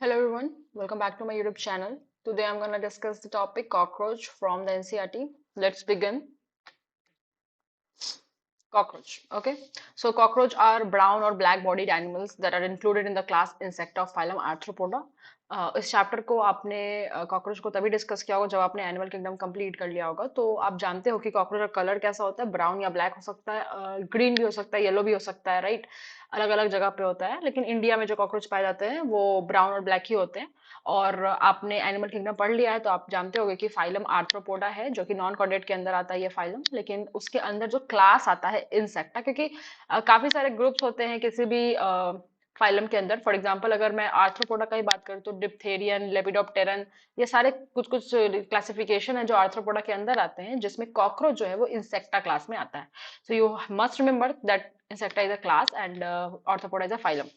Hello everyone, welcome back to my YouTube channel. Today I'm gonna discuss the topic cockroach from the NCERT. Let's begin. Cockroach. Okay, so cockroach are brown or black bodied animals that are included in the class Insecta of phylum Arthropoda. इस chapter को आपने cockroach को तभी discuss किया होगा जब आपने animal kingdom complete कर लिया होगा। तो आप जानते हो कि कॉकरोच का कलर कैसा होता है, ब्राउन या ब्लैक हो सकता है, ग्रीन भी हो सकता है, येलो भी हो सकता है, राइट। अलग अलग जगह पे होता है, लेकिन इंडिया में जो कॉकरोच पाए जाते हैं वो ब्राउन और ब्लैक ही होते हैं। और आपने एनिमल किंगडम पढ़ लिया है तो आप जानते होंगे कि फाइलम आर्थ्रोपोडा है, जो कि नॉन कॉर्डेट के अंदर आता है ये फाइलम। लेकिन उसके अंदर जो क्लास आता है इंसेक्टा, क्योंकि काफी सारे ग्रुप्स होते हैं किसी भी फाइलम के अंदर। फॉर एग्जांपल अगर मैं आर्थ्रोपोडा का ही बात करूँ तो डिप्थेरियन, लेपिडोप्टेरन, ये सारे कुछ कुछ क्लासिफिकेशन है जो आर्थ्रोपोडा के अंदर आते हैं, जिसमें कॉकरोच जो है वो इंसेक्टा क्लास में आता है। So you must remember that insecta is a class and arthropoda is a phylum.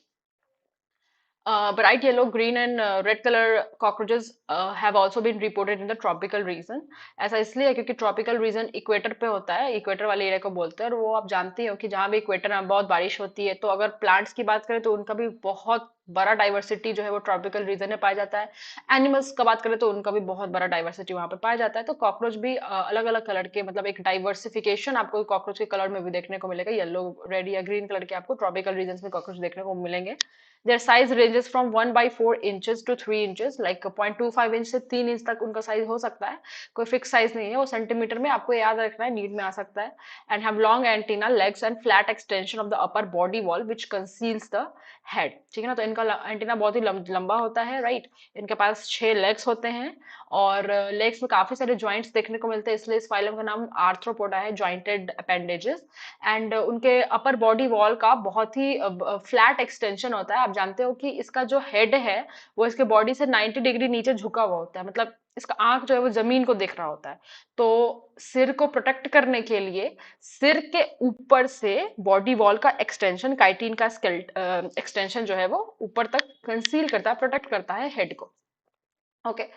Bright yellow, green and red color cockroaches have also been reported in the tropical region. ऐसा इसलिए है क्योंकि tropical region equator पे होता है, equator वाले area को बोलते हैं। और वो आप जानते हो कि जहाँ भी इक्वेटर में बहुत बारिश होती है, तो अगर प्लांट्स की बात करें तो उनका भी बहुत बड़ा डाइवर्सिटी जो है वो ट्रॉपिकल रीजन में पाया जाता है। एनिमल्स का बात करें तो उनका भी बहुत बड़ा डाइवर्सिटी वहां पे पाया जाता है। तो कॉकरोच भी अलग अलग कलर के, मतलब एक डाइवर्सिफिकेशन आपको कॉकरोच के कलर में भी देखने को मिलेगा। येलो, रेड या ग्रीन कलर के आपको ट्रॉपिकल रीजन में कॉकरोच देखने को मिलेंगे। Their size ranges from 1/4 inches to 3 inches, like 0.25 inch से 3 इंच तक उनका साइज हो सकता है। कोई फिक्स साइज नहीं है, वो सेंटीमीटर में आपको याद रखना है, नीड में आ सकता है। And have long antenna, legs and flat extension of the upper body wall which conceals the head. ठीक है ना, तो इनका एंटीना बहुत ही लंबा होता है, राइट। इनके पास 6 लेग्स होते हैं और लेग्स में काफी सारे ज्वाइंट्स देखने को मिलते हैं, इसलिए इस फाइलम का नाम आर्थ्रोपोडा है, ज्वाइंटेड अपेंडेजेस। एंड उनके अपर बॉडी वॉल का बहुत ही फ्लैट एक्सटेंशन होता है। आप जानते हो कि इसका जो हेड है वो इसके बॉडी से 90 डिग्री नीचे झुका हुआ होता है, मतलब इसका आंख जो है वो जमीन को देख रहा होता है। तो सिर को प्रोटेक्ट करने के लिए सिर के ऊपर से बॉडी वॉल का एक्सटेंशन, काइटिन का एक्सटेंशन जो है वो ऊपर तक कंसील करता है, प्रोटेक्ट करता है हेड को। ओके।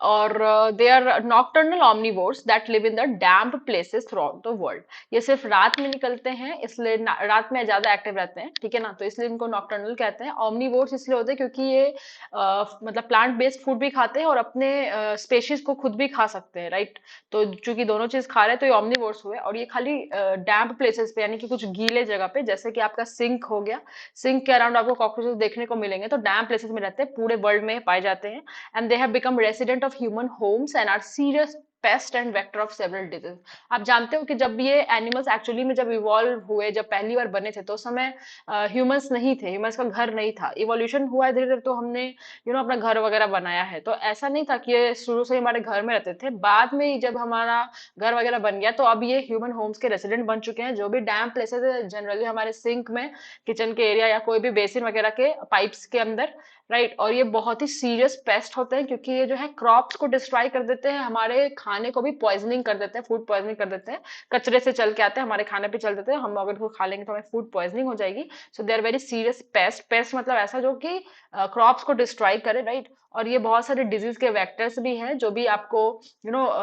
और they are nocturnal omnivores that live in the damp places throughout the world. ये सिर्फ रात में निकलते हैं, इसलिए रात में ज्यादा एक्टिव रहते हैं, ठीक है ना, तो इसलिए इनको नॉक्टर्नल कहते हैं। ऑमनीवोर्स इसलिए होते हैं क्योंकि ये मतलब प्लांट बेस्ड फूड भी खाते हैं और अपने स्पेशीज को खुद भी खा सकते हैं, राइट। तो चूंकि दोनों चीज खा रहे हैं तो ये ऑमनीवोर्स हुए। और ये खाली डैम्प प्लेसेस पे, यानी कि कुछ गीले जगह पे, जैसे कि आपका सिंक हो गया, सिंक के अराउंड आपको कॉकरोचेस देखने को मिलेंगे, तो डैम्प प्लेसेस में रहते हैं, पूरे वर्ल्ड में पाए जाते हैं। And they have become resident of human homes and are serious paste and vector of several disease. आप जानते हो कि जब ये एनिमल्स एक्चुअली में जब इवॉल्व हुए, जब पहली बार बने थे, तो उस समय ह्यूमंस नहीं थे, ह्यूमंस का घर नहीं था। इवोल्यूशन हुआ है धीरे धीरे, तो हमने अपना घर वगैरह बनाया है। तो ऐसा नहीं था कि ये शुरू से ही हमारे घर में रहते थे। बाद में जब हमारा घर वगैरह बन गया तो अब ये ह्यूमन होम्स के रेसिडेंट बन चुके हैं। जो भी डैम प्लेसेस है, जनरली हमारे सिंक में, किचन के एरिया या कोई भी बेसिन वगैरह के पाइप्स के अंदर, राइट। और ये बहुत ही सीरियस पेस्ट होते हैं क्योंकि ये जो है क्रॉप्स को डिस्ट्रॉय कर देते हैं, हमारे खाने को भी पॉइजनिंग कर देते हैं, फूड पॉइजनिंग कर देते हैं। कचरे से चल के आते हैं, हमारे खाने पे चल देते हैं, हम अगर इनको खा लेंगे तो हमें फूड पॉइजनिंग हो जाएगी। So they are very serious pest. Pest मतलब ऐसा जो कि क्रॉप्स को डिस्ट्रॉय करे, राइट। और ये बहुत सारे डिजीज के वेक्टर्स भी हैं, जो भी आपको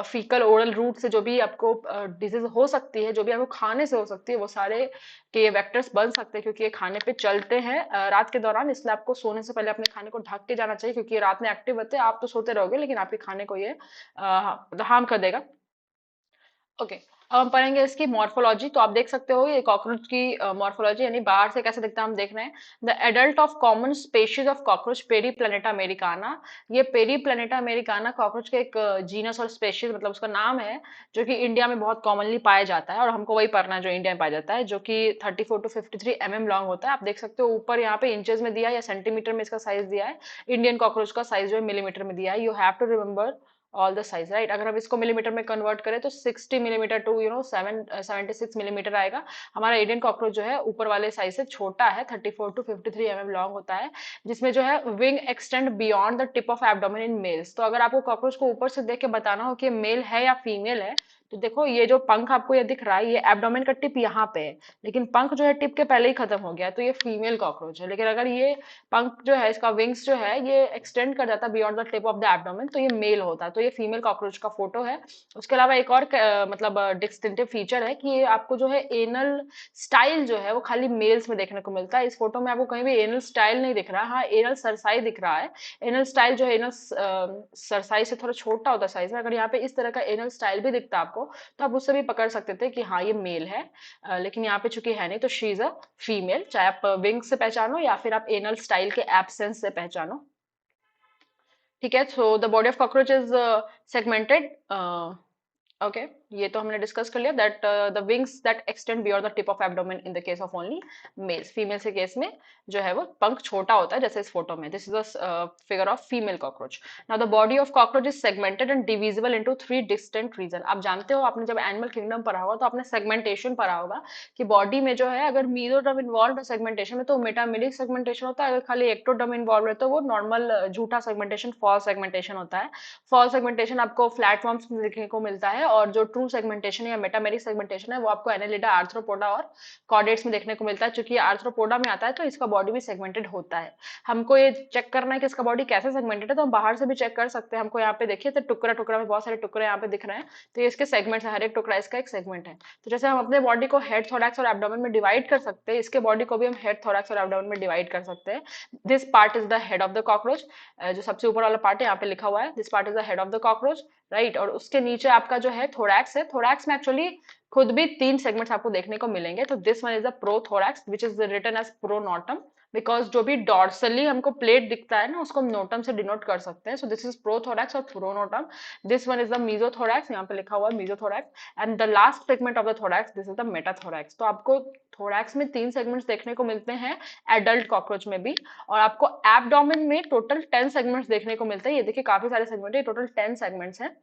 फीकल ओरल रूट से जो भी आपको डिजीज हो सकती है, जो भी आपको खाने से हो सकती है, वो सारे के वेक्टर्स बन सकते हैं क्योंकि ये खाने पे चलते हैं रात के दौरान। इसलिए आपको सोने से पहले अपने खाने को ढक के जाना चाहिए, क्योंकि ये रात में एक्टिव होते हैं। आप तो सोते रहोगे लेकिन आपके खाने को ये हार्म कर देगा। ओके। अब हम पढ़ेंगे इसकी मॉर्फोलॉजी। तो आप देख सकते हो ये कॉकरोच की मॉर्फोलॉजी, यानी बाहर से कैसे दिखता है हम देख रहे हैं। The adult of common species of cockroach Periplaneta americana. ये पेरी प्लेनेटा अमेरिकाना कॉकरोच के एक जीनस और स्पेशीज, मतलब उसका नाम है, जो कि इंडिया में बहुत कॉमनली पाया जाता है। और हमको वही पढ़ना है जो इंडिया में पाया जाता है, जो कि 34 to 53 mm लॉन्ग होता है। आप देख सकते हो ऊपर यहाँ पे इंचेस में दिया है या सेंटीमीटर में इसका साइज दिया है। इंडियन कॉकरोच का साइज जो है मिलीमीटर में दिया है। You have to remember all the size, right. अगर हम इसको मिलीमीटर में कन्वर्ट करें तो 60 mm टू 76 mm आएगा। हमारा इंडियन कॉकरोच जो है ऊपर वाले साइज से छोटा है, 34 to 53 mm लॉन्ग होता है, जिसमें जो है wing extend beyond the tip of abdomen in males. तो अगर आपको कॉकरोच को ऊपर से देख के बताना हो कि मेल है या फीमेल है, तो देखो ये जो पंख आपको ये दिख रहा है, ये एब्डोमेन का टिप यहाँ पे है, लेकिन पंख जो है टिप के पहले ही खत्म हो गया है, तो ये फीमेल कॉकरोच है। लेकिन अगर ये पंख जो है, इसका विंग्स जो है ये एक्सटेंड कर जाता है beyond the tip of the abdomen, तो ये मेल होता है। तो ये फीमेल कॉकरोच का फोटो है। उसके अलावा एक और मतलब डिस्टिंक्टिव फीचर है कि ये आपको जो है एनल स्टाइल जो है वो खाली मेल्स में देखने को मिलता है। इस फोटो में आपको कहीं भी एनल स्टाइल नहीं दिख रहा है, हाँ एनल सरसाई दिख रहा है। एनल स्टाइल जो है एनल सरसाई से थोड़ा छोटा होता है साइज में। अगर यहाँ पे इस तरह का एनल स्टाइल भी दिखता है आपको, तो आप उससे भी पकड़ सकते थे कि हाँ ये मेल है। लेकिन यहाँ पे चूंकि है नहीं, तो शी इज अ फीमेल, चाहे आप विंग से पहचानो या फिर आप एनल स्टाइल के एब्सेंस से पहचानो। ठीक है, so the body of cockroach is segmented. Okay, ये तो हमने डिस्कस कर लिया that the wings that extend beyond the tip of abdomen in the case of only mails. Female के केस में जो है वो पंख छोटा होता है, जैसे इस फोटो में। This is the figure of female cockroach. Now the body of cockroach is segmented and divisible into 3 distinct region. आप जानते हो, आपने जब एनिमल किंगडम पढ़ा होगा तो आपने सेगमेंटेशन पढ़ा होगा कि बॉडी में जो है अगर मीजोडर्म इन्वॉल्व है सेगमेंटेशन में तो मेटामेरिक सेगमेंटेशन होता है, अगर खाली एक्टोडर्म इन्वॉल्व है तो वो नॉर्मल झूठा सेगमेंटेशन, फॉल्स सेगमेंटेशन होता है। फॉल्स सेगमेंटेशन आपको प्लेटफॉर्म्स में देखने को मिलता है, और जो ट्रू सेगमेंटेशन या मेटामेरिक सेगमेंटेशन है वो आपको एनालिडा, आर्थ्रोपोडा और कॉर्डेट्स में देखने को मिलता है। चूंकि ये आर्थ्रोपोडा में आता है तो इसका बॉडी भी सेगमेंटेड होता है। हमको ये चेक करना है कि इसका बॉडी कैसे सेगमेंटेड है, तो हम बाहर से भी चेक कर सकते हैं। हमको यहाँ पे देखिए, तो टुकड़ा टुकड़ा में बहुत सारे टुकड़े यहाँ पे दिख रहे हैं, तो ये इसके सेगमेंट्स है, हर एक टुकड़ा इसका एक सेगमेंट है। तो जैसे हम अपने बॉडी को हेड, थोरैक्स और एब्डोमेन में डिवाइड कर सकते हैं, इसके बॉडी को भी हम हेड, थोरैक्स और एब्डोमेन में डिवाइड कर सकते हैं। This part is the head of the cockroach. जो सबसे ऊपर वाला पार्ट है यहाँ पे लिखा हुआ है, this part is the head of the cockroach, right. और उसके नीचे आपका जो है थोरैक्स है। थोरैक्स में एक्चुअली खुद भी 3 सेगमेंट्स आपको देखने को मिलेंगे। तो this one is the prothorax which is written as pronotum, because जो भी डॉर्सली हमको प्लेट दिखता है ना, उसको हम नोटम से डिनोट कर सकते हैं। सो दिस इज प्रोथोरैक्स और pronotum. This one is the mesothorax, यहाँ पे लिखा हुआ है mesothorax. And the last segment of the thorax, this is the metathorax. तो आपको थोरैक्स में 3 सेगमेंट्स देखने को मिलते हैं एडल्ट कॉकरोच में भी। और आपको एब्डोमेन में टोटल 10 सेगमेंट्स देखने को मिलते हैं। ये देखिए काफी सारे सेगमेंट है, टोटल 10 सेगमेंट्स हैं।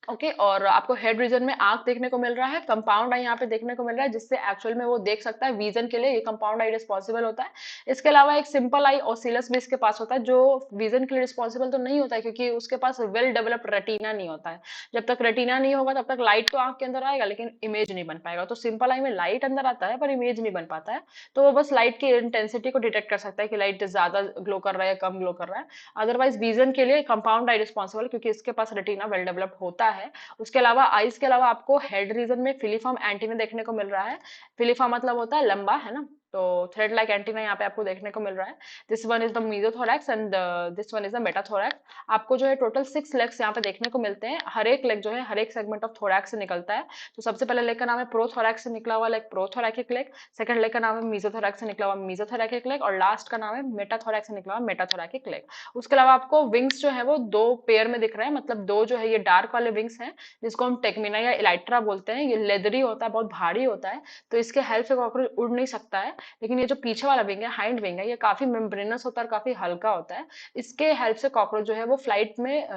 ओके, और आपको हेड रीजन में आंख देखने को मिल रहा है, कंपाउंड आई यहाँ पे देखने को मिल रहा है, जिससे एक्चुअल में वो देख सकता है। विजन के लिए ये कंपाउंड आई रिस्पॉन्सिबल होता है। इसके अलावा एक सिंपल आई ओसिलस भी इसके पास होता है, जो विजन के लिए रिस्पॉन्सिबल तो नहीं होता है, क्योंकि उसके पास वेल डेवलप्ड रेटिना नहीं होता है। जब तक रेटिना नहीं होगा तब तक लाइट तो आंख के अंदर आएगा, लेकिन इमेज नहीं बन पाएगा। तो सिंपल आई में लाइट अंदर आता है पर इमेज नहीं बन पाता है। तो वो बस लाइट की इंटेंसिटी को डिटेक्ट कर सकता है कि लाइट ज्यादा ग्लो कर रहा है या कम ग्लो कर रहा है। अदरवाइज विजन के लिए कंपाउंड आई रिस्पॉन्सिबल, क्योंकि इसके पास रेटिना वेल डेवलप्ड होता है। उसके अलावा आईज के अलावा आपको हेड रीजन में फिलीफॉर्म एंटीना देखने को मिल रहा है। फिलीफॉर्म मतलब होता है लंबा, है ना। तो थ्रेड लाइक एंटीना यहाँ पे आपको देखने को मिल रहा है। This one is the mesothorax and this one is the metathorax. आपको जो है टोटल 6 लेग्स यहाँ पे देखने को मिलते हैं। हर एक लेग जो है हर एक सेगमेंट ऑफ थोरैक्स से निकलता है। तो सबसे पहले लेग का नाम है प्रोथोरैक्स से निकला हुआ लेग, प्रोथोरैकिक लेग। सेकंड लेग का नाम है मीजोथोरैक्स से निकला हुआ मीजोथोरैकिक लेग। और लास्ट का नाम है मेटाथोरैक्स से निकला हुआ मेटाथोरैकिक लेग। उसके अलावा आपको विंग्स जो है वो 2 पेयर में दिख रहे हैं, मतलब 2 जो है ये डार्क वाले विंग्स हैं, जिसको हम टेक्मिना या इलाइट्रा बोलते हैं। ये लेदरी होता है, बहुत भारी होता है, तो इसके हेल्प से कॉकरोच उड़ नहीं सकता है। लेकिन ये जो पीछे वाला विंग है, हाइंड विंग है, ये काफी मेम्ब्रेनस होता है और काफी हल्का होता है। इसके हेल्प से कॉकरोच जो है वो फ्लाइट में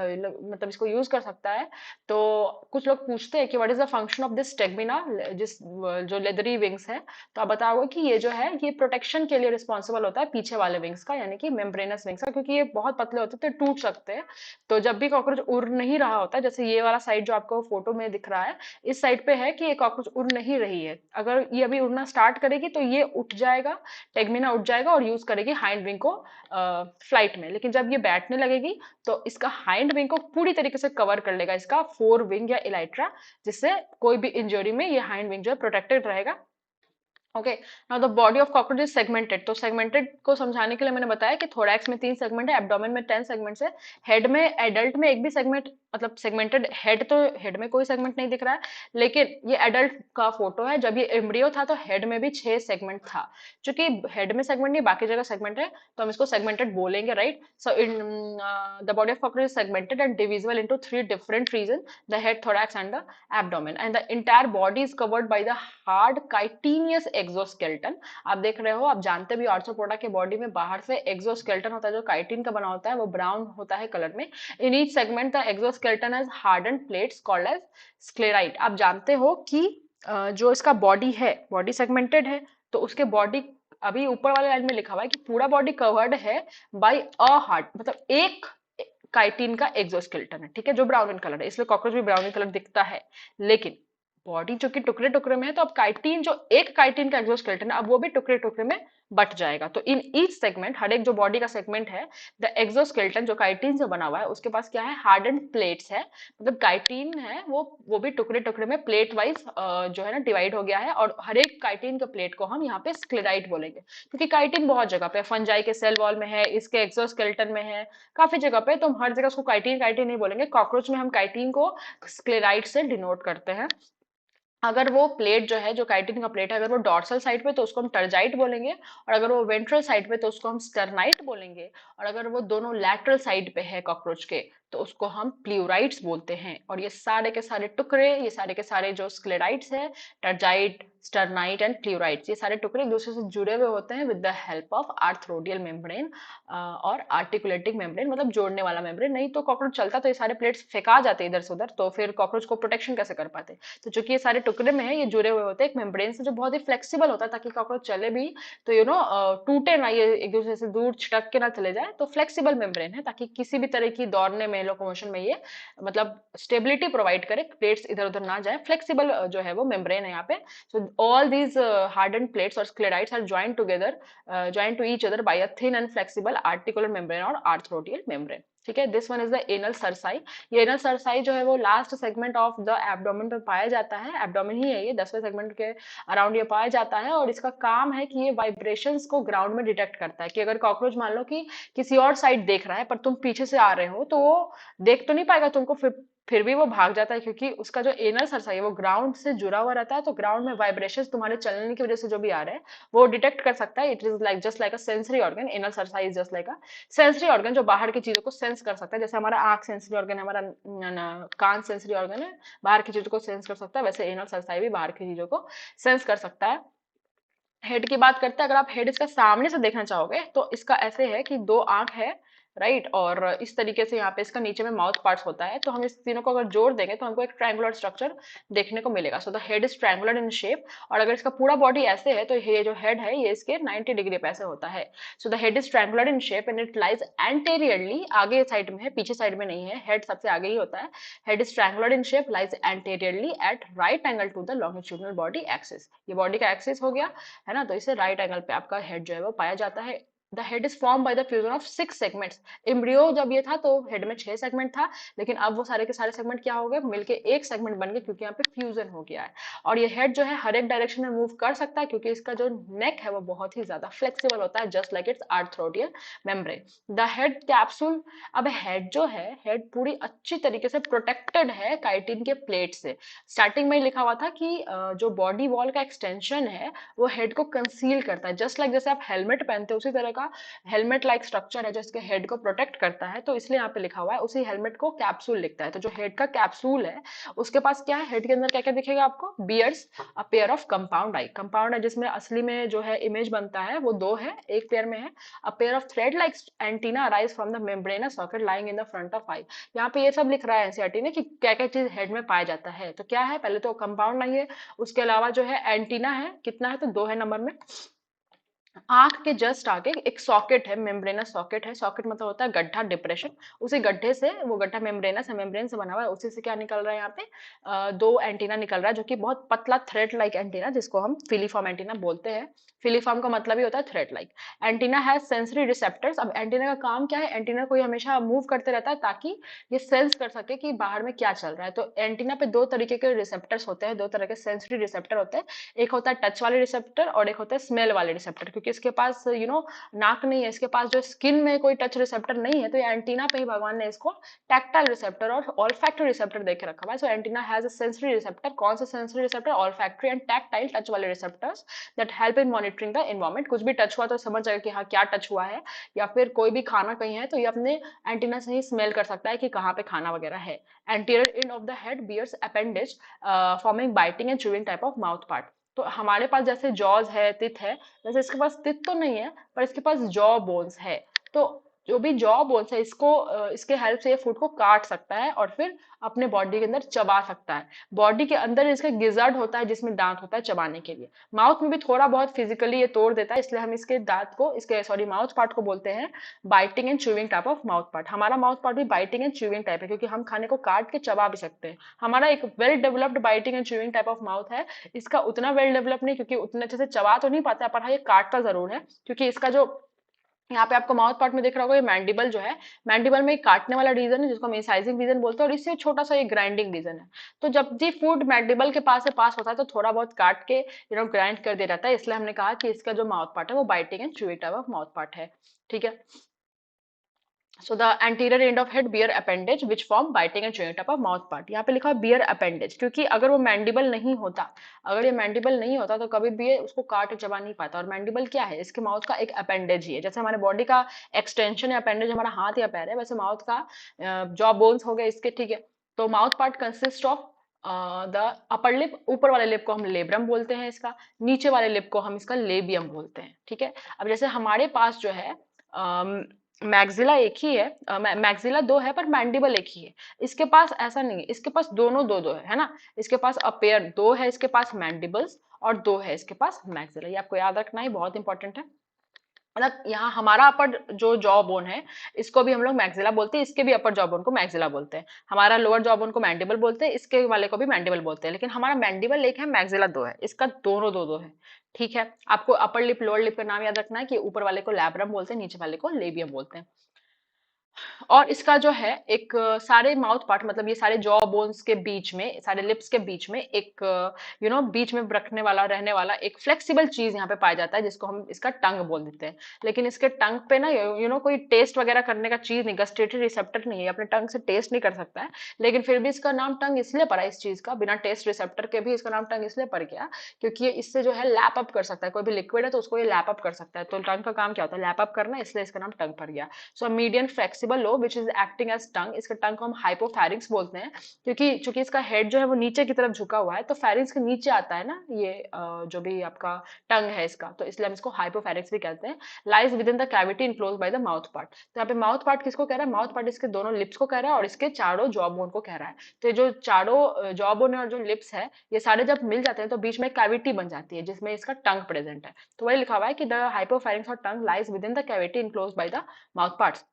मतलब इसको यूज कर सकता है। तो कुछ लोग पूछते हैं कि what is the function of this tegmina, जिस जो लेदरी विंग्स है। तो आप बताओगे कि ये जो है ये प्रोटेक्शन के लिए रिस्पॉन्सिबल होता है पीछे वाले विंग्स का, यानी कि मेम्ब्रेनस विंग्स का, क्योंकि ये बहुत पतले होते हैं तो टूट सकते हैं। तो जब भी कॉकरोच उड़ नहीं रहा होता है, जैसे ये वाला साइड जो आपको फोटो में दिख रहा है, इस साइड पे है कि ये कॉकरोच उड़ नहीं रही है। अगर ये अभी उड़ना स्टार्ट करेगी तो ये उठ जाएगा, टेगमिना उठ जाएगा और यूज करेगी हाइंड विंग को फ्लाइट में। लेकिन जब ये बैठने लगेगी तो इसका हाइंड विंग को पूरी तरीके से कवर कर लेगा इसका फोर विंग या इलाइट्रा, जिससे कोई भी इंजरी में ये हाइंड विंग जो है प्रोटेक्टेड रहेगा। Okay, now the body of cockroach is segmented. तो सेगमेंटेड को समझाने के लिए मैंने बताया कि थोरैक्स में 3 सेगमेंट है, एब्डोमेन में 10 सेगमेंट्स है। हेड में, एडल्ट में एक भी सेगमेंट, मतलब सेगमेंटेड हेड, तो हेड में कोई सेगमेंट नहीं दिख रहा है। लेकिन ये एडल्ट का फोटो है, जब ये एम्ब्रियो था तो हेड में भी 6 सेगमेंट था। चूंकि हेड में सेगमेंट नहीं, बाकी जगह सेगमेंट है, तो हम इसको सेगमेंटेड बोलेंगे, right. So in the body of cockroach is segmented and divisible into 3 different region, the head, thorax and the abdomen, and the entire body is covered by the hard chitinous exoskeleton. आप देख रहे हो, आप जानते भी arthropoda के body में बाहर से एक्सोस्केलेटन होता है जो काइटिन का बना होता है, वो ब्राउन होता है कलर में। In each segment the exoskeleton has hardened plates called as sclerite. आप जानते हो कि जो इसका बॉडी है, बॉडी सेगमेंटेड है, तो उसके बॉडी, अभी ऊपर वाले लाइन में लिखा हुआ है कि पूरा बॉडी कवर्ड है बाय अ हार्ड, मतलब एक काइटिन का एक्सोस्केलेटन है, ठीक है, जो ब्राउन इन कलर है, इसलिए कॉकरोच भी ब्राउन इन कलर दिखता है। लेकिन बॉडी जो कि टुकड़े टुकड़े में है, तो अब काइटिन जो एक काइटिन का एक्सोस्केलेटन है, अब वो भी टुकड़े टुकड़े में बट जाएगा। तो इन ईच सेगमेंट, हर एक जो बॉडी का सेगमेंट है, द एक्सोस्केलेटन जो काइटिन से बना हुआ है, उसके पास क्या है, हार्डन्ड प्लेट्स है। मतलब काइटिन है वो भी टुकड़े टुकड़े में प्लेट वाइज जो है ना डिवाइड हो गया है। और हर एक काइटिन के प्लेट को हम यहाँ पे स्क्लेराइट बोलेंगे, क्योंकि काइटिन बहुत जगह पे, फंजाई के सेल वॉल में है, इसके एक्सोस्केलेटन में है, काफी जगह पे, तो हम हर जगह उसको काइटिन काइटिन नहीं बोलेंगे। कॉकरोच में हम काइटिन को स्क्लेराइट से डिनोट करते हैं। अगर वो प्लेट जो है, जो काइटिन का प्लेट है, अगर वो डॉर्सल साइड पे तो उसको हम टर्जाइट बोलेंगे, और अगर वो वेंट्रल साइड पे तो उसको हम स्टर्नाइट बोलेंगे, और अगर वो दोनों लैटरल साइड पे है कॉकरोच के, तो उसको हम प्ल्यूराइट्स बोलते हैं। और ये सारे के सारे टुकड़े, ये सारे के सारे जो स्क्लेराइट्स है, टर्जाइट, स्टर्नाइट एंड प्ल्यूराइट्स, ये सारे टुकड़े एक दूसरे से जुड़े हुए होते हैं with the help of arthrodial membrane और आर्टिकुलेटिंग मेम्ब्रेन, मतलब जोड़ने वाला मेम्ब्रेन। नहीं तो कॉकरोच चलता तो ये सारे प्लेट्स फेंका जाते इधर से उधर, तो फिर कॉकरोच को प्रोटेक्शन कैसे कर पाते। तो चूंकि ये सारे टुकड़े में है, ये जुड़े हुए होते हैं एक मेम्ब्रेन से, जो बहुत ही फ्लेक्सिबल होता है, ताकि कॉकरोच चले भी तो टूटे ना, ये एक दूसरे से दूर छिटक के ना चले जाए। तो फ्लेक्सिबल मेम्ब्रेन है, ताकि किसी भी तरह की दौड़ने में, लोकोमोशन में ये मतलब स्टेबिलिटी प्रोवाइड करे, प्लेट्स इधर उधर ना जाए। फ्लेक्सिबल जो है वो मेम्ब्रेन है यहाँ पे। So all these hardened plates or sclerites are joined to each other by a thin and flexible articular membrane or arthrodial membrane। ठीक है, this one is the anal cerci. ये एनल सरसाई जो है वो last segment of the abdomen पर पाया जाता है। एब्डोमेन ही है ये, 10वें सेगमेंट के अराउंड ये पाया जाता है। और इसका काम है कि ये वाइब्रेशंस को ग्राउंड में डिटेक्ट करता है, कि अगर कॉकरोच मान लो कि किसी और साइड देख रहा है, पर तुम पीछे से आ रहे हो, तो वो देख तो नहीं पाएगा तुमको, फिर भी वो भाग जाता है, क्योंकि उसका जो एनल सरसाई है वो ग्राउंड से जुड़ा हुआ रहता है। तो ग्राउंड में वाइब्रेशंस तुम्हारे चलने की वजह से जो भी आ रहे हैं, वो डिटेक्ट कर सकता है। It is like just like a sensory organ. Anal cerci is just like a sensory organ, जो बाहर की चीजों को सेंस कर सकता है। जैसे हमारा आंख सेंसरी ऑर्गन है, हमारा कान सेंसरी ऑर्गन है, बाहर की चीजों को सेंस कर सकता है, वैसे एनल सरसाई भी बाहर की चीजों को सेंस कर सकता है। हेड की बात करते हैं, अगर आप हेड इसका सामने से देखना चाहोगे, तो इसका ऐसे है कि दो आंख है, राइट, और इस तरीके से यहाँ पे इसका नीचे में माउथ पार्ट्स होता है। तो हम इस तीनों को अगर जोड़ देंगे तो हमको एक ट्रायंगुलर स्ट्रक्चर देखने को मिलेगा। So the head is triangular in shape. और अगर इसका पूरा बॉडी ऐसे है, तो ये जो हेड है ये इसके 90 डिग्री पे ऐसे होता है। So the head is triangular in shape and it lies anteriorly, आगे साइड में है, पीछे साइड में नहीं है, हेड सबसे आगे ही होता है। Head is triangular in shape, lies anteriorly at right angle to the longitudinal body axis. ये बॉडी का एक्सिस हो गया, है ना। तो इसे राइट एंगल पे आपका हेड जो है वो पाया जाता है। The head is form by the fusion of 6 segments. Embryo जब ये था तो हेड में 6 सेगमेंट था, लेकिन अब वो सारे के सारे सेगमेंट क्या हो गए, मिलके एक सेगमेंट बन गए, क्योंकि यहाँ पे फ्यूजन हो गया है। और ये हेड जो है हर एक डायरेक्शन में मूव कर सकता है, क्योंकि इसका जो नेक है वो बहुत ही ज्यादा फ्लेक्सिबल होता है, just like it's arthrodial membrane. The head capsule, अब हेड जो है, हेड पूरी अच्छी तरीके से प्रोटेक्टेड है काइटिन के प्लेट से। स्टार्टिंग में ही लिखा हुआ था कि जो बॉडी वॉल का एक्सटेंशन है वो हेड को कंसील करता है, जस्ट लाइक जैसे आप हेलमेट पहनते हो उसी तरह का हेलमेट लाइक स्ट्रक्चर है जो इसके हेड को प्रोटेक्ट करता है। तो इसलिए यहाँ पे लिखा हुआ है, उसी हेलमेट को कैप्सूल लिखता है। तो जो हेड का कैप्सूल है उसके पास क्या है, हेड के अंदर क्या क्या दिखेगा आपको, bears a pair of compound eye. Compound है जिसमें असली में जो है इमेज बनता है वो दो है, एक पेयर में है। A pair of thread like antenna arise from the membranous socket lying in the front of eye. यहाँ पे ये सब लिख रहा है एनसीईआरटी ने कि क्या क्या चीज हेड में पाया जाता है। तो क्या है, पहले तो कंपाउंड नहीं है, उसके अलावा जो है एंटीना है, कितना है, तो दो है नंबर में। आंख के जस्ट आगे एक सॉकेट है, मेम्ब्रेनस सॉकेट है। सॉकेट मतलब होता है गड्ढा, डिप्रेशन। उसी गड्ढे से, वो गड्ढा मेम्ब्रेनस है, मेम्ब्रेन से बना हुआ है, उसी से क्या निकल रहा है यहाँ पे, दो एंटीना निकल रहा है, जो कि बहुत पतला थ्रेड लाइक एंटीना, जिसको हम फिलीफॉर्म एंटीना बोलते हैं। फिलीफॉर्म का मतलब ही होता है thread like. Antenna has sensory receptors. अब एंटीना का काम क्या है, एंटीना को ये हमेशा मूव करते रहता है ताकि ये सेंस कर सके कि बाहर में क्या चल रहा है। तो एंटीना पे दो तरीके के रिसेप्टर्स होते हैं, दो तरह के सेंसरी रिसेप्टर होते हैं। एक होता है टच वाले रिसेप्टर और एक होता है स्मेल वाले रिसेप्टर। क्योंकि इसके पास नाक नहीं है, इसके पास जो स्किन में कोई टच रिसेप्टर नहीं है, तो ये एंटीना पे ही भगवान ने इसको टैक्टाइल रिसेप्टर और ऑल्फैक्टरी रिसेप्टर देके रखा हुआ है। So antenna has a sensory receptor. कौन सा sensory receptor, olfactory and tactile, touch वाले receptors that help in monitoring the environment. कुछ भी टच हुआ तो समझ जाएगा कि हाँ क्या टच हुआ है, या फिर कोई भी खाना कहीं है तो ये अपने एंटीना से ही स्मेल कर सकता है कि कहाँ पे खाना वगैरह है। Anterior end of the head bears appendage forming biting and chewing type of mouth part. तो हमारे पास जैसे जॉज है, तित है, वैसे इसके पास तित तो नहीं है, पर इसके पास जॉ बोन्स है। तो जो भी जॉ बोन्स है इसको इसके हेल्प से ये फूड को काट सकता है और फिर अपने बॉडी के अंदर चबा सकता है। बॉडी के अंदर इसका गिजर्ड होता है जिसमें दांत होता है चबाने के लिए। माउथ में भी थोड़ा बहुत फिजिकली ये तोड़ देता है, इसलिए हम इसके दांत को, इसके सॉरी माउथ पार्ट को बोलते हैं biting and chewing type of mouth part. हमारा माउथ पार्ट भी बाइटिंग एंड च्यूइंग टाइप है, क्योंकि हम खाने को काट के चबा भी सकते हैं। हमारा एक well developed biting and chewing type of mouth है। इसका उतना वेल डेवलप नहीं, क्योंकि उतने अच्छे से चबा तो नहीं पाता है, पर हाँ ये काटता जरूर है, क्योंकि इसका जो यहाँ पे आपको माउथ पार्ट में दिख रहा होगा, ये मैंडिबल जो है, मैंडिबल में एक काटने वाला रीजन है जिसको हम इंसाइजिंग रीजन बोलते हैं, और इससे छोटा सा एक ग्राइंडिंग रीजन है। तो जब भी फूड मैंडिबल के पास से पास होता है तो थोड़ा बहुत काट के ग्राइंड कर दिया जाता है, इसलिए हमने कहा कि इसका जो माउथ पार्ट है वो biting and chewing type of mouth part है। ठीक है। So the anterior end of head bear appendage which form biting and chewing type of mouth part। यहाँ पे लिखा है bear appendage, क्योंकि अगर वो मैंडिबल नहीं होता, अगर ये मैंडिबल नहीं होता तो कभी भी ये उसको काट चबा नहीं पाता। और मैंडिबल क्या है, इसके माउथ का एक अपेंडेज ही है। जैसे हमारे बॉडी का एक्सटेंशन या अपेंडेज हमारा हाथ या पैर है, वैसे माउथ का जॉ बोन्स हो गए इसके। ठीक है। तो mouth part consist of the upper lip, ऊपर वाले लिप को हम लेब्रम बोलते हैं इसका, नीचे वाले लिप को हम इसका लेबियम बोलते हैं। ठीक है। अब जैसे हमारे पास जो है मैक्सिला एक ही है, मैक्सिला दो है पर मैंडिबल एक ही है। इसके पास ऐसा नहीं है, इसके पास दोनों दो दो है ना। इसके पास अपेयर दो है, इसके पास मैंडिबल्स, और दो है इसके पास मैक्सिला। ये आपको याद रखना ही बहुत इंपॉर्टेंट है। मतलब यहाँ हमारा अपर जो जॉ बोन है इसको भी हम लोग मैक्सिला बोलते हैं, इसके भी अपर जॉ बोन को मैक्सिला बोलते हैं। हमारा लोअर जॉ बोन को मैंडिबल बोलते हैं, इसके वाले को भी मैंडिबल बोलते हैं। लेकिन हमारा मैंडिबल एक है, मैक्सिला दो है, इसका दोनों दो दो है। ठीक है। आपको अपर लिप लोअर लिप का नाम याद रखना है कि ऊपर वाले को लैब्रम बोलते हैं, नीचे वाले को लेबियम बोलते हैं। और इसका जो है एक सारे माउथ पार्ट, मतलब ये सारे जॉ बोन्स के बीच में, सारे लिप्स के बीच में एक बीच में रखने वाला, रहने वाला एक फ्लेक्सिबल चीज यहाँ पे पाया जाता है, जिसको हम इसका टंग बोल देते हैं। लेकिन इसके टंग पे ना कोई टेस्ट वगैरह करने का चीज नहीं, गस्टेटरी रिसेप्टर नहीं है, अपने टंग से टेस्ट नहीं कर सकता है। लेकिन फिर भी इसका नाम टंग इसलिए पड़ा इस चीज का, बिना टेस्ट रिसेप्टर के भी इसका नाम टंग इसलिए पड़ गया क्योंकि ये इससे जो है लैप अप कर सकता है। कोई भी लिक्विड है तो उसको ये लैप अप कर सकता है, तो टंग का काम क्या होता है, लैप अप करना, इसलिए इसका नाम टंग पड़ गया। So median flexible lobe which is acting as tongue, इसके टंग को हम हाइपोफैरिंक्स बोलते हैं, क्योंकि चूंकि इसका हेड जो है वो नीचे की तरफ झुका हुआ है, तो फेरिंक्स के नीचे आता है ना ये जो भी आपका टंग है इसका, तो इसलिए हम इसको हाइपोफैरिंक्स भी कहते हैं। Lies within the cavity enclose by the mouth part. तो यहाँ पे माउथ पार्ट किसको कह रहा है, माउथ पार्ट इसके दोनों लिप्स को कह रहा है और इसके चारों जॉ बोन को कह रहा है। तो ये जो चारों जॉ बोन और जो लिप्स है ये सारे जब मिल जाते हैं तो बीच में कैविटी बन जाती है जिसमें इसका टंग प्रेजेंट है। तो वही लिखा हुआ है कि द हाइपोफैरिंक्स और tongue lies within the cavity enclose by the mouth parts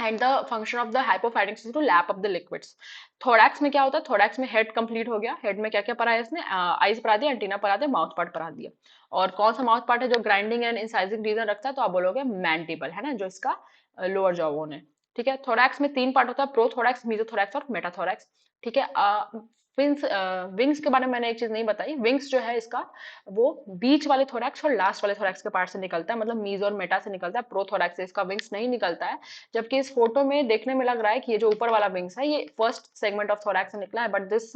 and the function of the hypopharynx is to lap up the liquids. Thorax में क्या होता है, थोरैक्स में हेड कंप्लीट हो गया। हेड में क्या क्या पढ़ा है इसने, आईज पढ़ा दिया, एंटीना पढ़ा दिया, माउथ पार्ट पढ़ा दिया। और कौन सा माउथ पार्ट है जो ग्राइंडिंग एंड इंसाइजिंग रीजन रखता है, तो आप बोलोगे मैंडिबल है ना, जो इसका लोअर जॉ बोन है। ठीक है। थोरैक्स में तीन पार्ट होता है, प्रोथोरैक्स, मेसोथोरैक्स और मेटाथोरैक्स। ठीक है। विंग्स, विंग्स के बारे में मैंने एक चीज नहीं बताई। विंग्स जो है इसका वो बीच वाले थोरैक्स और लास्ट वाले थोरैक्स के पार्ट से निकलता है, मतलब मीज और मेटा से निकलता है, प्रोथोरैक्स से इसका विंग्स नहीं निकलता है। जबकि इस फोटो में देखने में लग रहा है कि ये जो ऊपर वाला विंग्स है ये फर्स्ट सेगमेंट ऑफ थोरैक्स से निकला है, but this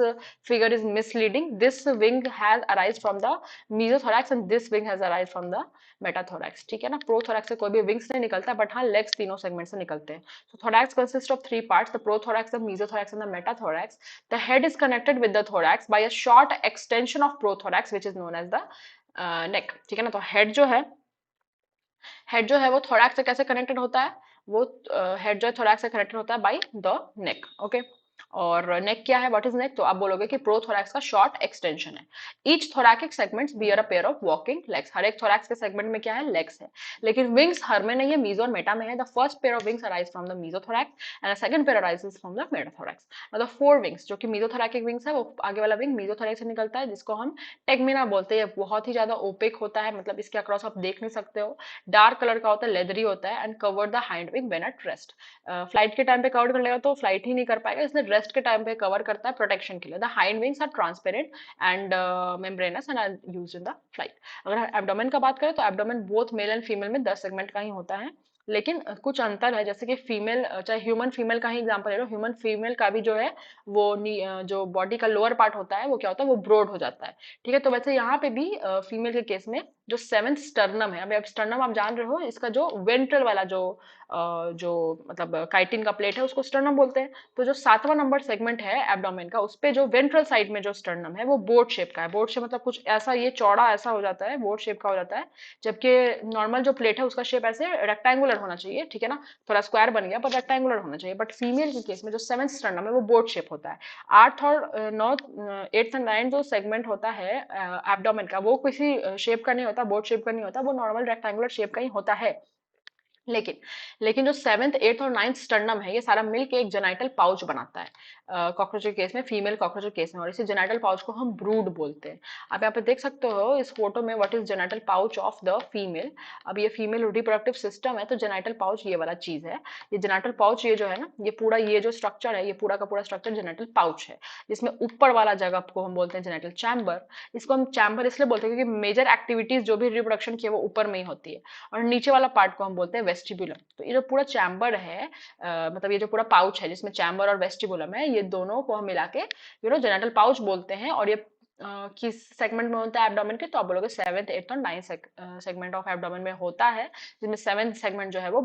figure is misleading. This wing has arise from the mesothorax and this wing has arise from the metathorax. ठीक है ना। प्रोथोरैक्स से कोई भी विंग्स नहीं निकलता, बट हाँ लेग्स तीनों सेगमेंट से निकलते हैं। So thorax consists of three parts: the prothorax, the mesothorax, and the metathorax. The head is connected with the thorax by a short extension of prothorax, which is known as the neck. ठीक है ना। तो head जो है वो thorax से कैसे connected होता है, वो हेड जो है थोरैक्स से कनेक्टेड होता है बाय द नेक। ओके। और नेक क्या है, व्हाट इज नेक, तो आप बोलोगे कि प्रोथोरैक्स का शॉर्ट एक्सटेंशन है। Each thoracic segments bear a pair of walking legs. हर एक थोरैक्स के सेगमेंट में क्या है, लेग्स है। लेकिन विंग्स हर में नहीं है, मीजो और मेटा में है। The first pair of wings arise from the mesothorax and the second pair arises from the metathorax. मतलब फोर विंग्स जो कि मीजोथोरैकिक विंग्स है, वो आगे वाला विंग मीजोथोरैक्स से निकलता है, जिसको हम टेगमिना बोलते हैं। बहुत ही ज्यादा ओपेक होता है, मतलब इसके अक्रॉस आप देख नहीं सकते हो। डार्क कलर का होता है, लेदरी होता है, and cover the hind wing when at rest. Flight के टाइम पे कवर कर लेगा तो फ्लाइट ही नहीं कर पाएगा, इसलिए रेस्ट के टाइम पे कवर करता है प्रोटेक्शन के लिए। The hind wings are transparent and membranous and are used in the flight. अगर एब्डोमेन का बात करें तो abdomen both male and female में 10 सेगमेंट का ही होता है, लेकिन कुछ अंतर है। जैसे कि फीमेल, चाहे ह्यूमन फीमेल का ही एग्जांपल ले लो, ह्यूमन फीमेल का भी जो है वो जो बॉडी का लोअर पार्ट होता है वो क्या होता है, वो ब्रॉड हो जाता है। ठीक है। तो वैसे यहाँ पे भी फीमेल के केस में जो सेवेंथ स्टर्नम है, अभी अब स्टर्नम आप जान रहे हो, इसका जो वेंट्रल वाला जो मतलब काइटिन का प्लेट है उसको स्टर्नम बोलते हैं। तो जो 7वां नंबर सेगमेंट है एब्डोमेन का, उस पे जो वेंट्रल साइड में जो स्टर्नम है वो बोट शेप का है। बोट शेप मतलब कुछ ऐसा, ये चौड़ा ऐसा हो जाता है, बोट शेप का हो जाता है। जबकि नॉर्मल जो प्लेट है उसका शेप ऐसे रेक्टेंगुलर होना चाहिए, ठीक है ना, थोड़ा स्क्वायर बन गया पर रेक्टेंगुलर होना चाहिए। बट फीमेल के केस में जो सेवेंथ स्टर्नम है वो बोट शेप होता है। आठ और नौ, एट्थ एंड नाइन जो सेगमेंट होता है एब्डोमेन का, वो किसी शेप का नहीं होता, बोट शेप का नहीं होता, वो नॉर्मल रेक्टेंगुलर शेप का ही होता है। लेकिन लेकिन जो सेवेंथ एट्थ और नाइन्थ स्टर्नम है, ये सारा मिलके एक जेनाइटल पाउच बनाता है कॉकरोच के केस में, फीमेल कॉकरोच के केस में। और इसी जेनाइटल पाउच को हम ब्रूड बोलते हैं। आप यहाँ पे देख सकते हो इस फोटो में, what is genital pouch of the female. अब ये फीमेल रिप्रोडक्टिव सिस्टम है, तो जेनाइटल पाउच ये वाला चीज है। ये जेनाइटल पाउच, ये जो है ना, ये पूरा, ये जो स्ट्रक्चर है, ये पूरा का पूरा स्ट्रक्चर जेनाइटल पाउच है। जिसमें ऊपर वाला जगह को हम बोलते हैं जेनाइटल चैम्बर। इसको हम चैम्बर इसलिए बोलते हैं क्योंकि मेजर एक्टिविटीज जो भी रिप्रोडक्शन की है वो ऊपर में ही होती है। और नीचे वाला पार्ट को हम बोलते हैं वेस्टिबुलम। तो ये जो पूरा चैम्बर है, मतलब ये जो पूरा पाउच है जिसमें चैम्बर और वेस्टिबुलम है, ये दोनों को हम मिला के जेनेटल पाउच बोलते हैं। और ये किस सेगमेंट में होता है एब्डोमेन के, तो आप बोलोगे सेवेंथ एट्थ और नाइन्थ सेगमेंट ऑफ एब्डोमेन में होता है। जिसमें सेवेंथ सेगमेंट जो है वो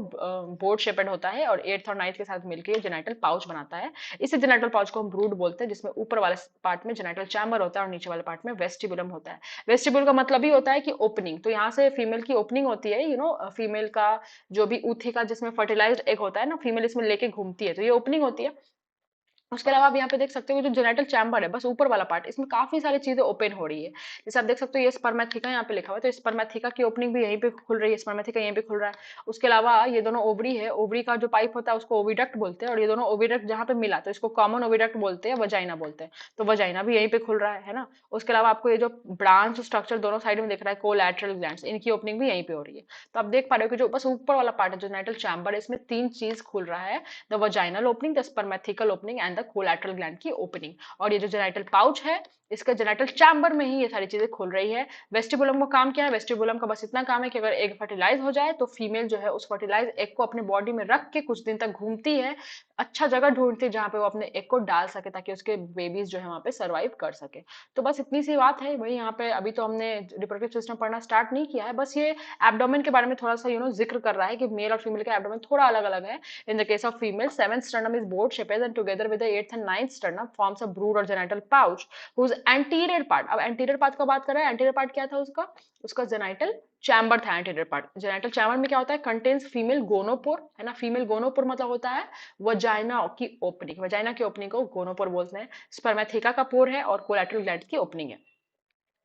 बोर्ड शेपेड होता है, और एट्थ और नाइन्थ के साथ मिलकर ये जेनाइटल पाउच बनाता है। इसी जेनाइटल पाउच को हम ब्रूड बोलते हैं, जिसमें ऊपर वाले पार्ट में जेनाइटल चैम्बर होता है और नीचे वाले पार्ट में वेस्टिबुलम होता है। वेस्टिबुल का मतलब ही होता है कि ओपनिंग। तो यहाँ से फीमेल की ओपनिंग होती है, फीमेल का जो भी ऊथी का जिसमें फर्टिलाइज्ड एग होता है ना, फीमेल इसमें लेके घूमती है, तो ये ओपनिंग होती है। उसके अलावा आप यहाँ पे देख सकते हो जो जेनेटल चैम्बर है, बस ऊपर वाला पार्ट, इसमें काफी सारी चीजें ओपन हो रही है। जैसे आप देख सकते हो ये स्पर्मेथिका यहाँ पे लिखा हुआ है, तो स्पर्मेथिका की ओपनिंग भी यहीं पे खुल रही है, स्पर्मेथिका यहीं पे खुल रहा है। उसके अलावा ये दोनों ओवरी है, ओवरी का जो पाइप होता है उसको ओविडक्ट बोलते हैं, और ये दोनों ओविडक्ट जहाँ पे मिला तो इसको कॉमन ओविडक्ट बोलते हैं, वजाइना बोलते हैं। तो वजाइना भी यहीं पे खुल रहा है ना। उसके अलावा आपको ये जो ब्रांच स्ट्रक्चर दोनों साइड में दिख रहा है, कोलैटरल ग्लैंड्स, इनकी ओपनिंग भी यहीं पे हो रही है। तो आप देख पा रहे हो कि जो बस ऊपर वाला पार्ट है जो जेनेटल चैम्बर है, इसमें तीन चीज खुल रहा है, the vaginal opening, the स्पर्मेथिकल opening and the collateral gland की ओपनिंग। और ये जो जेनाइटल पाउच है, इसका जेनाइटल चैम्बर में ही ये सारी चीजें खुल रही है। वेस्टिबुलम का काम क्या है, वेस्टिबुलम का बस इतना काम है कि अगर एग फर्टिलाइज हो जाए तो फीमेल जो है उस फर्टिलाइज एग को अपने बॉडी में रख के कुछ दिन तक घूमती है, अच्छा जगह ढूंढती है जहां पे वो अपने एग को डाल सके, ताकि उसके बेबीज जो है वहां पे सर्वाइव कर सके। तो बस इतनी सी बात है वही। यहाँ पे अभी तो हमने रिप्रोडक्टिव सिस्टम पढ़ना स्टार्ट नहीं किया है, बस ये एब्डोमेन के बारे में थोड़ा सा जिक्र कर रहा है कि मेल और फीमेल का एब्डोमेन थोड़ा अलग अलग है। In the case of female, seventh sternum is board shaped and together with the eighth and ninth sternum forms a brood or genital pouch whose anterior part, अब anterior part का बात कर रहे हैं, anterior part क्या था उसका, उसका genital चैम्बर था। एंटीरियर पार्ट, जेनाइटल चैम्बर में क्या होता है, कंटेन्स फीमेल गोनोपोर, है ना। फीमेल गोनोपोर मतलब होता है वजाइना की ओपनिंग, वजाइना की ओपनिंग को गोनोपोर बोलते हैं। स्पर्मेथिका का पोर है और कोलैटरल ग्लैंड की ओपनिंग है।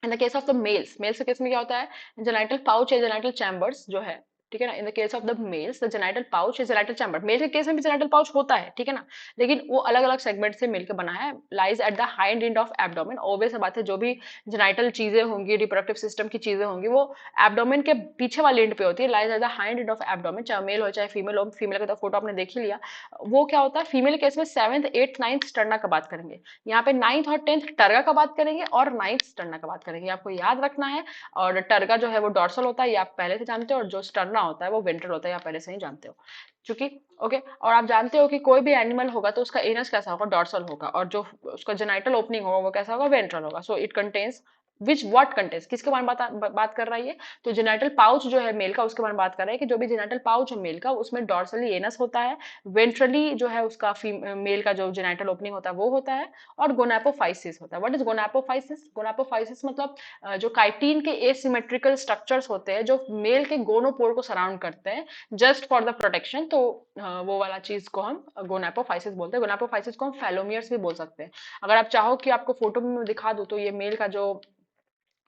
In the case of the males, males के केस में क्या होता है, जेनाइटल पाउच या जेनाइटल चैम्बर्स जो है, ठीक है ना। In the case of the males the genital pouch या जेनाइटल चैम्बर, मेल के केस में भी जेनाइटल पाउच होता है, ठीक है ना, लेकिन वो अलग अलग सेगमेंट से मिलकर बना है। Lies at the hind end of abdomen, obvious बात है जो भी जेनाइटल चीजें होंगी, रिप्रोडक्टिव सिस्टम की चीजें होंगी, वो एब्डोमेन के पीछे वाले एंड पे होती है। Lies at the hind end of abdomen, चाहे मेल हो चाहे फीमेल हो। फीमेल का तो फोटो आपने देख ही लिया। वो क्या होता है, फीमेल केस में सेवंथ एट्थ नाइन्थ स्टर्ना का बात करेंगे, यहाँ पे नाइन्थ और टेंथ टर्गा का बात करेंगे, और नाइन्थ स्टर्ना का बात करेंगे, आपको याद रखना है। और टर्गा जो है वो डॉर्सल होता है, ये आप पहले से जानते हो, और जो स्टर्ना होता है वो वेंट्रल होता है, आप पहले से ही जानते हो चूंकि। ओके, और आप जानते हो कि कोई भी एनिमल होगा तो उसका एनस कैसा होगा, डॉर्सल होगा, और जो उसका जेनाइटल ओपनिंग होगा वो कैसा होगा, वेंट्रल होगा। So it contains which what contains, किसके बारे में बात कर रहा है ये, तो जेनाइटल पाउच जो है मेल का, उसके बारे में बात कर रहा है कि जो भी जेनाइटल पाउच है मेल का, उसमें डॉर्सली एनस होता है, वेंट्रली जो है उसका मेल का जो जेनाइटल ओपनिंग होता है वो होता है, और गोनापोफाइसिस होता है। व्हाट इज गोनापोफाइसिस, गोनापोफाइसिस मतलब जो काइटिन के एसिमेट्रिकल स्ट्रक्चर्स होते हैं जो मेल के गोनोपोर को सराउंड करते हैं जस्ट फॉर द प्रोटेक्शन, तो वो वाला चीज को हम गोनापोफाइसिस बोलते हैं। गोनापोफाइसिस को हम फेलोमियर्स भी बोल सकते हैं। अगर आप चाहो कि आपको फोटो में मैं दिखा दूं, तो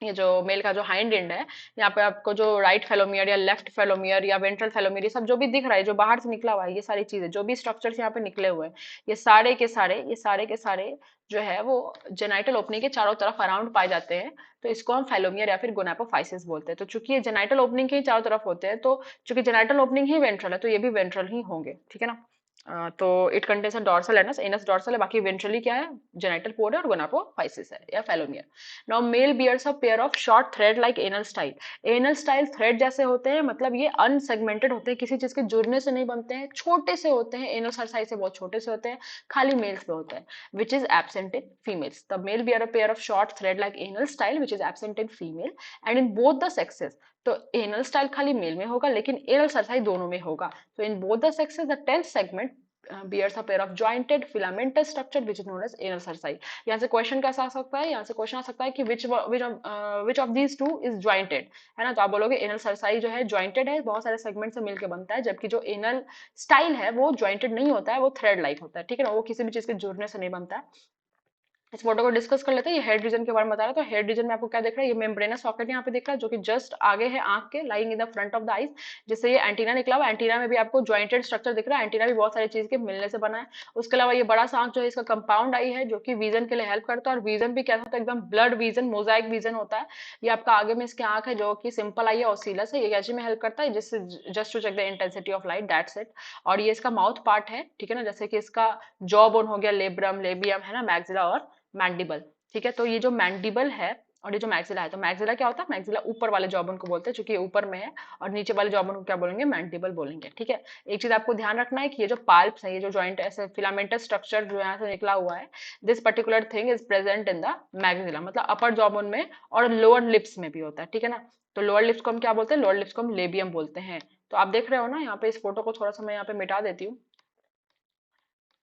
ये जो मेल का जो हाइंड एंड है, यहाँ पे आपको जो राइट फेलोमियर या लेफ्ट फेलोमियर या वेंट्रल फेलोमियर, ये सब जो भी दिख रहा है, जो बाहर से निकला हुआ है, ये सारी चीजें जो भी स्ट्रक्चर्स यहाँ पे निकले हुए हैं, ये सारे के सारे जो है वो जेनाइटल ओपनिंग के चारों तरफ अराउंड पाए जाते हैं। तो इसको हम फेलोमियर या फिर गोनापोफाइसिस बोलते हैं। तो चूंकि ये जेनाइटल ओपनिंग के ही चारों तरफ होते हैं, तो चूंकि जेनाइटल ओपनिंग ही वेंट्रल है, तो ये भी वेंट्रल ही होंगे, ठीक है ना। तो it contains dorsal anus, anus dorsal है, बाकी वेंट्रली क्या है, जेनिटल पोर्ट है और गोनापोफाइसिस है या phallomere. Now male bears a pair of short thread like anal style. Anal style thread जैसे होते हैं, मतलब ये अनसेगमेंटेड होते हैं, किसी चीज के जुड़ने से नहीं बनते हैं, छोटे से होते हैं, एनल साइज से बहुत छोटे से होते हैं, खाली मेल्स में होते हैं, which is absent in females. The male bear a pair of short thread like anal style which is absent in female and in both the sexes. तो एनल स्टाइल खाली मेल में होगा लेकिन एनल सरसाई दोनों में होगा। तो in both the sexes द 10th segment bears a pair of jointed filamentous structure which is known as anal cerci। यहाँ से क्वेश्चन कैसा आ सकता है, यहाँ से क्वेश्चन आ सकता है कि which of these two is jointed, है ना। तो आप बोलोगे एनल सरसाई जो है जॉइंटेड है, बहुत सारे सेगमेंट से मिलकर बनता है, जबकि जो एनल स्टाइल है वो जॉइंटेड नहीं होता है, वो थ्रेड लाइक होता है, ठीक है ना, वो किसी भी चीज के जुड़ने से नहीं बनता है। इस फोटो को डिस्कस कर लेते हैं। ये हेड रीजन के बारे में बता रहा है। तो हेड रीजन में आपको क्या दिख रहा है, ये मेम्ब्रेनस सॉकेट यहाँ पे दिख रहा है जो कि जस्ट आगे है आंख के, lying in the front of the eyes, जिससे ये एंटीना निकला हुआ है। एंटीना में भी आपको जॉइंटेड स्ट्रक्चर दिख रहा है। एंटीना भी बहुत सारी चीज के मिलने से बना है। उसके अलावा ये बड़ा सा आंख जो है इसका कंपाउंड आई है जो कि विजन के लिए हेल्प करता है, और विजन भी क्या होता है, एकदम ब्लड विजन, मोजाइक विजन होता है। ये आपका आगे में इसकी आंख है जो कि सिंपल आई है, ऑसिलस है, ये कैची में हेल्प करता है जिससे just to check the intensity of light, that's it. और ये इसका माउथ पार्ट है, ठीक है ना, जैसे कि इसका जॉ बोन हो गया, लेब्रम, लेबियम, है ना, मैक्सिला और मैंडिबल, ठीक है। तो ये जो मैंडिबल है और ये जो मैक्सिला है, तो मैक्सिला क्या होता है, मैक्सिला ऊपर वाले जॉबन को बोलते हैं क्योंकि ये ऊपर में है, और नीचे वाले जॉबन को क्या बोलेंगे, मैंडिबल बोलेंगे, ठीक है। एक चीज आपको ध्यान रखना है कि ये जो पाल्प्स है, ये जो जॉइंट ऐसे फिलामेंटस स्ट्रक्चर जो यहाँ से निकला हुआ है, this particular thing is present in the maxilla, मतलब अपर जॉबन में और लोअर लिप्स में भी होता है, ठीक है ना। तो लोअर लिप्स को हम क्या बोलते हैं, लोअर लिप्स को हम लेबियम बोलते हैं। तो आप देख रहे हो ना यहाँ पे, इस फोटो को थोड़ा सा मैं यहाँ पे मिटा देती हूँ।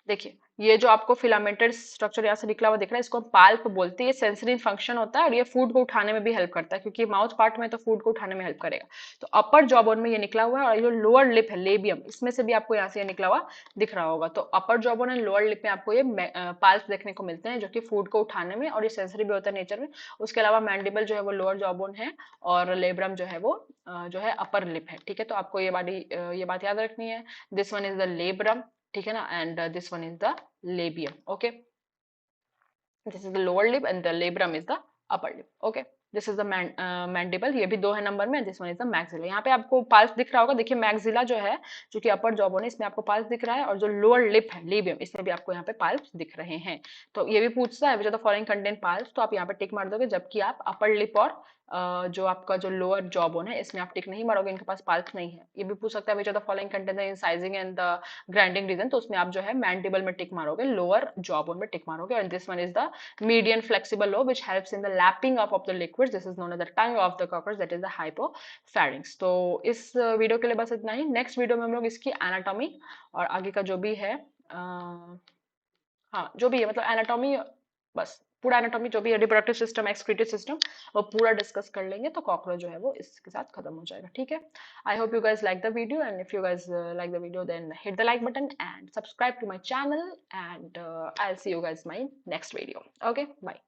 देखिए, ये जो आपको फिलामेंटेड स्ट्रक्चर यहाँ से निकला हुआ दिख रहा है, इसको हम पाल्प बोलते हैं। ये सेंसरी फंक्शन होता है और ये फूड को उठाने में भी हेल्प करता है, क्योंकि माउथ पार्ट में तो फूड को उठाने में हेल्प करेगा। तो अपर जॉबोन में ये निकला हुआ है, और ये लोअर लिप है, लेबियम, इसमें से भी आपको यहाँ से ये निकला हुआ दिख रहा होगा। तो अपर जॉबोन एंड लोअर लिप में आपको ये पाल्प देखने को मिलते हैं जो कि फूड को उठाने में, और ये सेंसरी भी होता है नेचर में। उसके अलावा मैंडिबल जो है वो लोअर जॉबोन है, और लेब्रम जो है वो जो है अपर लिप है, ठीक है। तो आपको ये बात याद रखनी है। This one is the labrum, ठीक है ना, and this one is the labium, okay, this is the lower lip and the labrum is the upper lip, okay, this is the mandible, ये भी दो है नंबर में, this one is the maxilla। यहाँ पे आपको पाल्स दिख रहा होगा, देखिए मैक्सिला जो है जो कि अपर जॉबोन है, इसमें आपको पाल्स दिख रहा है, और जो लोअर लिप है लेबियम, इसमें भी आपको यहाँ पे पाल्स दिख रहे हैं। तो ये भी पूछता है which are the following content palps, तो आप यहाँ पे टिक मार दोगे, जबकि आप अपर लिप और जो आपका जो लोअर जॉबोन है इसमें आप टिक नहीं मारोगे, इनके पास पाल्स नहीं है। ये भी पूछ सकता है which are the following content the incising and the grinding region, तो उसमें आप जो है मैंडिबल में टिक मारोगे, लोअर जॉबोन में टिक मारोगे। और this one is the median flexible lobe which helps in the lapping up of the liquids, this is known as the tongue of the cockroach, that is the hypopharynx। तो इस video के लिए बस इतना ही। Next video में हम लोग इसकी एनाटॉमी और आगे का जो भी है हाँ जो भी है, मतलब एनाटॉमी, बस पूरा एनाटॉमी जो भी है, रिप्रोडक्टिव सिस्टम, एक्सक्रीटिव सिस्टम, वो पूरा डिस्कस कर लेंगे, तो कॉकरोच जो है वो इसके साथ खत्म हो जाएगा, ठीक है। I hope you guys like the video, and if you guys like the video then hit the like button and subscribe to my channel, and I will see you guys my next video. Okay, bye.